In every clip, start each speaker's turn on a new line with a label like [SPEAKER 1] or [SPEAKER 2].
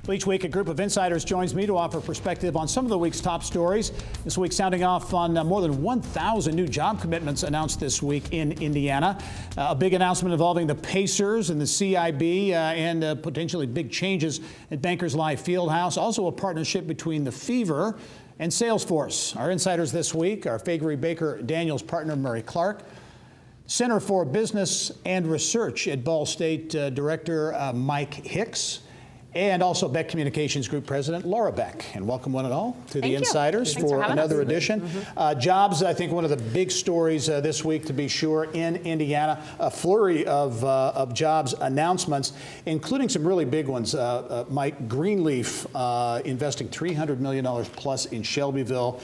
[SPEAKER 1] Well, each week, a group of insiders joins me to offer perspective on some of the week's top stories. This week, sounding off on more than 1,000 new job commitments announced this week in Indiana. A big announcement involving the Pacers and the CIB and potentially big changes at Bankers Life Fieldhouse. Also a partnership between the Fever and Salesforce. Our insiders this week are Fagery Baker Daniels partner Murray Clark, Center for Business and Research at Ball State Director Mike Hicks, and also Beck Communications Group President Laura Beck. And welcome one and all to the Insiders for another edition. Jobs, I think one of the big stories this week, to be sure, in Indiana. A flurry of jobs announcements, including some really big ones. Mike, Greenleaf investing $300 million plus in Shelbyville,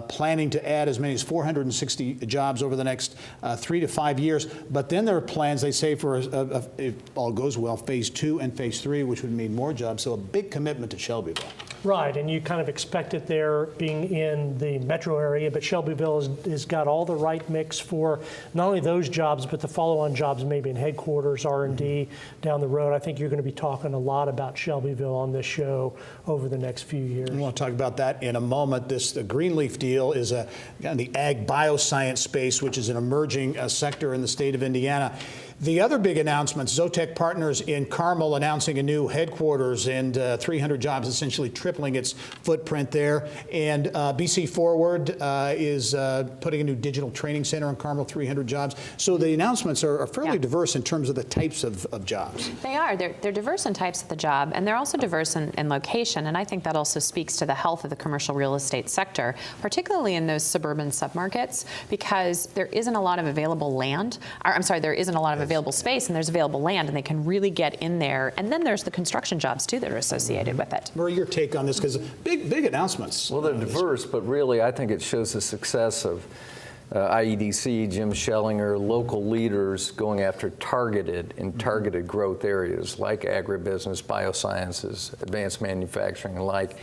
[SPEAKER 1] planning to add as many as 460 jobs over the next 3 to 5 years. But then there are plans, they say, for, if all goes well, phase 2 and phase 3, which would mean more jobs, so a big commitment to Shelbyville.
[SPEAKER 2] Right, and you kind of expect it there being in the metro area, but Shelbyville has got all the right mix for not only those jobs, but the follow-on jobs maybe in headquarters, R&D down the road. I think you're going to be talking a lot about Shelbyville on this show over the next few years.
[SPEAKER 1] We want to talk about that in a moment. The Greenleaf deal is in the ag bioscience space, which is an emerging sector in the state of Indiana. The other big announcements, Zotec Partners in Carmel announcing a new headquarters and 300 jobs, essentially tripling its footprint there. And BC Forward is putting a new digital training center in Carmel, 300 jobs. So the announcements are fairly diverse in terms of the types of jobs.
[SPEAKER 3] They are. They're diverse in types of the job, and they're also diverse in location. And I think that also speaks to the health of the commercial real estate sector, particularly in those suburban submarkets, because there isn't a lot of available land. There isn't a lot of available space, and there's available land, and they can really get in there. And then there's the construction jobs too that are associated with it.
[SPEAKER 1] Murray, your take on this, because big announcements.
[SPEAKER 4] Well, they're diverse, but really I think it shows the success of IEDC, Jim Schellinger, local leaders going after targeted growth areas like agribusiness, biosciences, advanced manufacturing and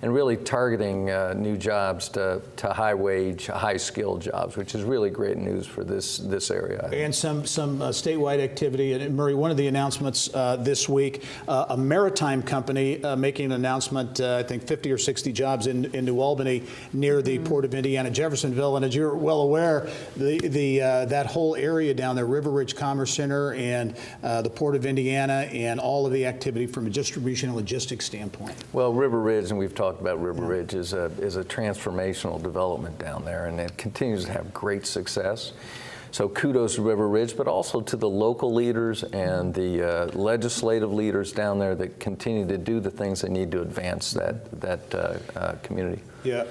[SPEAKER 4] and really targeting new jobs to high wage, high skilled jobs, which is really great news for this area. And some statewide activity. And Murray, one of the announcements this week, a maritime company making an announcement, I think 50 or 60 jobs in New Albany near the Port of Indiana, Jeffersonville. And as you're well aware, that whole area down there, River Ridge Commerce Center and the Port of Indiana, and all of the activity from a distribution and logistics standpoint. Well, River Ridge, and we've talked about River Ridge, is a transformational development down there, and it continues to have great success. So kudos to River Ridge, but also to the local leaders and the legislative leaders down there that continue to do the things they need to advance that community. Yeah,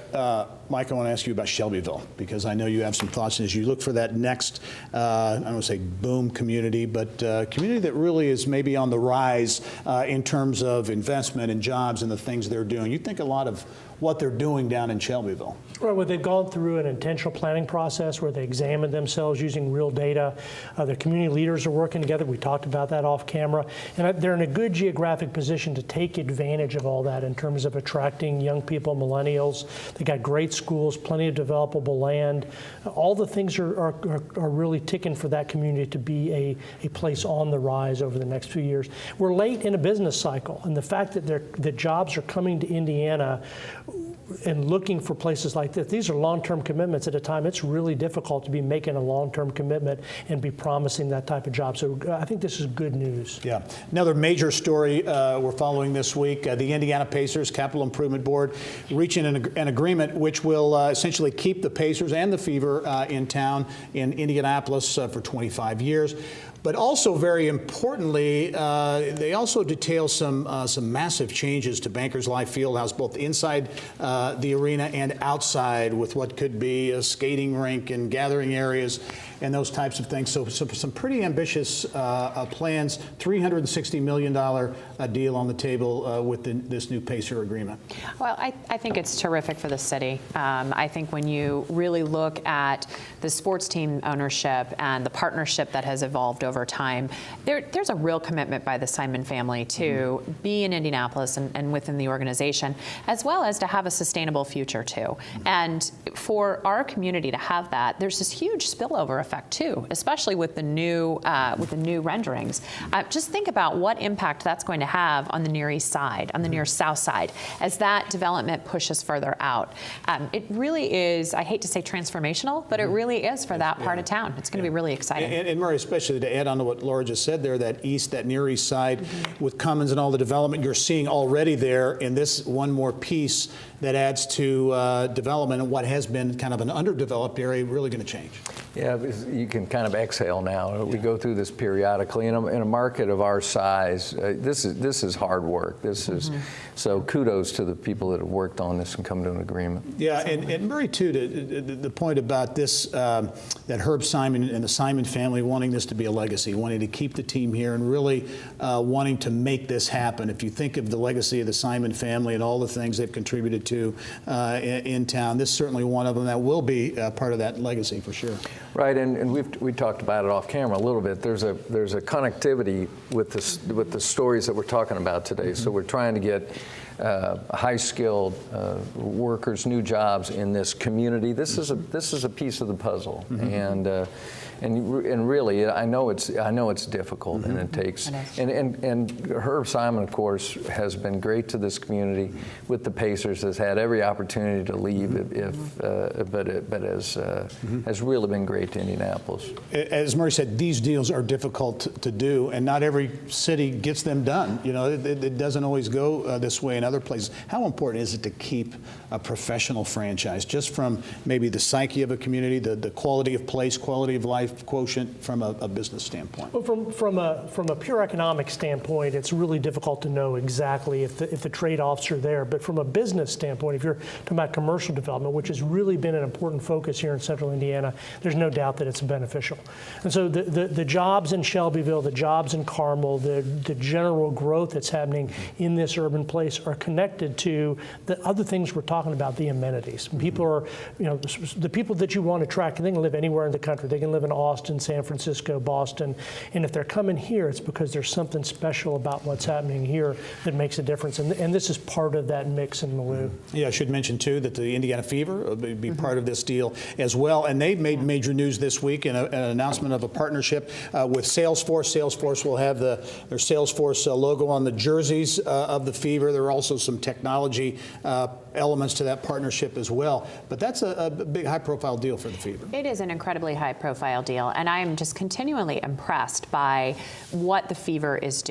[SPEAKER 4] Mike, I want to ask you about Shelbyville, because I know you have some thoughts as you look for that next, I don't want to say boom community, but community that really is maybe on the rise in terms of investment and jobs and the things they're doing. You think a lot of what they're doing down in Shelbyville. Well,
[SPEAKER 2] they've gone through an intentional planning process where they examine themselves using real data. Their community leaders are working together. We talked about that off camera. And they're in a good geographic position to take advantage of all that in terms of attracting young people, millennials. They got great schools, plenty of developable land. All the things are really ticking for that community to be a place on the rise over the next few years. We're late in a business cycle, and the fact that the jobs are coming to Indiana and looking for places like this. These are long-term commitments at a time. It's really difficult to be making a long-term commitment and be promising that type of job. So I think this is good news. Yeah.
[SPEAKER 1] Another major story we're following this week, the Indiana Pacers Capital Improvement Board reaching an agreement which will essentially keep the Pacers and the Fever in town in Indianapolis for 25 years. But also, very importantly, they also detail some massive changes to Bankers Life Fieldhouse, both inside the arena and outside, with what could be a skating rink and gathering areas and those types of things. So some pretty ambitious plans. $360 million deal on the table with this new Pacer agreement.
[SPEAKER 3] Well, I think it's terrific for the city. I think when you really look at the sports team ownership and the partnership that has evolved over over time. There's a real commitment by the Simon family to be in Indianapolis and within the organization, as well as to have a sustainable future too. And for our community to have that, there's this huge spillover effect too, especially with the new renderings. Just think about what impact that's going to have on the Near East Side, on the Near South Side, as that development pushes further out. It really is, I hate to say transformational, but it really is for that part of town. It's going to be really exciting.
[SPEAKER 1] And Murray, especially to add on to what Laura just said there, that Near East Side with Cummins and all the development you're seeing already there, and this one more piece that adds to development and what has been kind of an underdeveloped area really going to change.
[SPEAKER 4] Yeah, you can kind of exhale now. We go through this periodically. In a market of our size, this is hard work. This is so kudos to the people that have worked on this and come to an agreement.
[SPEAKER 1] Yeah, and Murray too, the point about this, that Herb Simon and the Simon family wanting this to be a legacy, wanting to keep the team here and really wanting to make this happen. If you think of the legacy of the Simon family and all the things they've contributed to in town, this is certainly one of them that will be part of that legacy for sure.
[SPEAKER 4] Right, and we talked about it off camera a little bit. There's a connectivity with the stories that we're talking about today. So we're trying to get high-skilled workers, new jobs in this community. This is a piece of the puzzle, and really, I know it's difficult, and it takes. And Herb Simon, of course, has been great to this community with the Pacers. Has had every opportunity to leave, but has really been great to Indianapolis.
[SPEAKER 1] As Murray said, these deals are difficult to do, and not every city gets them done. You know, it doesn't always go this way in other places. How important is it to keep a professional franchise, just from maybe the psyche of a community, the quality of place, quality of life quotient from a business standpoint?
[SPEAKER 2] Well, from a pure economic standpoint, it's really difficult to know exactly if the trade-offs are there. But from a business standpoint, if you're talking about commercial development, which has really been an important focus here in Central Indiana, there's no doubt that it's beneficial. And so the jobs in Shelbyville, the jobs in Carmel, the general growth that's happening in this urban place are connected to the other things we're talking about, the amenities. People are, the people that you want to attract, they can live anywhere in the country. They can live in Austin, San Francisco, Boston. And if they're coming here, it's because there's something special about what's happening here that makes a difference. And this is part of that mix and milieu.
[SPEAKER 1] Yeah, I should mention, too, that the Indiana Fever will be part of this deal as well. And they've made major news this week in an announcement of a partnership with Salesforce. Salesforce will have their Salesforce logo on the jerseys of the Fever. There are also some technology elements to that partnership as well. But that's a big, high-profile deal for the Fever.
[SPEAKER 3] It is an incredibly high-profile deal, and I am just continually impressed by what the Fever is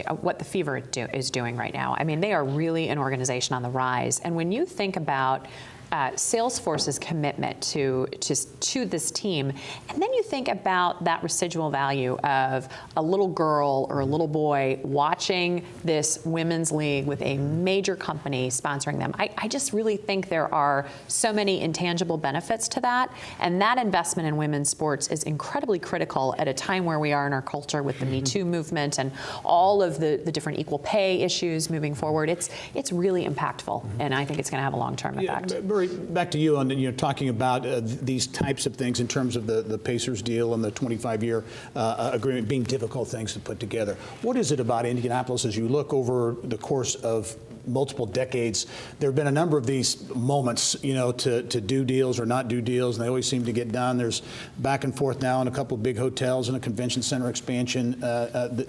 [SPEAKER 3] doing right now. I mean, they are really an organization on the rise, and when you think about Salesforce's commitment to this team, and then you think about that residual value of a little girl or a little boy watching this women's league with a major company sponsoring them. I just really think there are so many intangible benefits to that, and that investment in women's sports is incredibly critical at a time where we are in our culture with the Me Too movement and all of the different equal pay issues moving forward. It's really impactful, and I think it's going to have a long-term effect.
[SPEAKER 1] Back to you on talking about these types of things in terms of the Pacers deal and the 25-year agreement being difficult things to put together. What is it about Indianapolis as you look over the course of multiple decades? There have been a number of these moments, to do deals or not do deals, and they always seem to get done. There's back and forth now in a couple of big hotels and a convention center expansion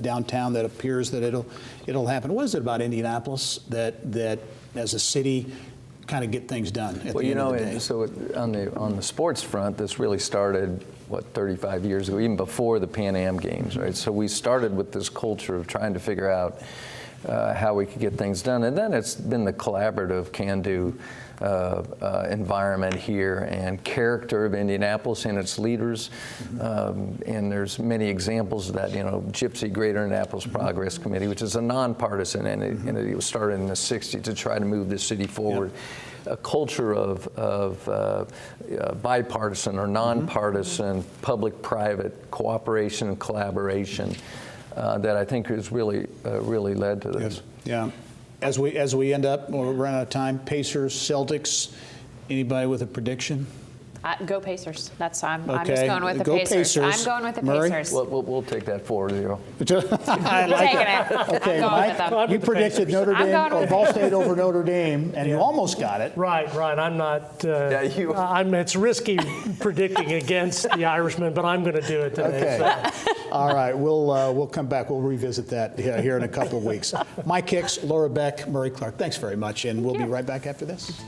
[SPEAKER 1] downtown that appears that it'll happen. What is it about Indianapolis that as a city kind of get things done at the end of the day?
[SPEAKER 4] So on the sports front, this really started, 35 years ago, even before the Pan Am Games, right? So we started with this culture of trying to figure out how we could get things done. And then it's been the collaborative, can-do environment here and character of Indianapolis and its leaders. And there's many examples of that, Gypsy Greater Indianapolis Progress Committee, which is a nonpartisan entity. It was started in the 60s to try to move the city forward. A culture of bipartisan or nonpartisan public-private cooperation and collaboration that I think has really led to this.
[SPEAKER 1] Yeah. As we end up, we're running out of time. Pacers, Celtics. Anybody with a prediction?
[SPEAKER 3] Go Pacers. I'm
[SPEAKER 1] Okay.
[SPEAKER 3] just going with the
[SPEAKER 1] Go
[SPEAKER 3] Pacers.
[SPEAKER 1] Pacers.
[SPEAKER 3] I'm going with the
[SPEAKER 1] Murray?
[SPEAKER 3] Pacers.
[SPEAKER 4] We'll take that 4-0.
[SPEAKER 1] I like
[SPEAKER 3] Taking
[SPEAKER 1] it.
[SPEAKER 3] it.
[SPEAKER 1] Okay,
[SPEAKER 3] I'm going with them.
[SPEAKER 1] Mike, you predicted Notre
[SPEAKER 3] I'm
[SPEAKER 1] Dame
[SPEAKER 3] going
[SPEAKER 1] or
[SPEAKER 3] with
[SPEAKER 1] Ball State over Notre Dame, and you almost got it.
[SPEAKER 2] Right. I'm not.
[SPEAKER 4] you-
[SPEAKER 2] It's risky predicting against the Irishman, but I'm going to do it today.
[SPEAKER 1] Okay. All right. We'll come back. We'll revisit that here in a couple of weeks. Mike Hicks, Laura Beck, Murray Clark, thanks very much, and we'll be right back after this.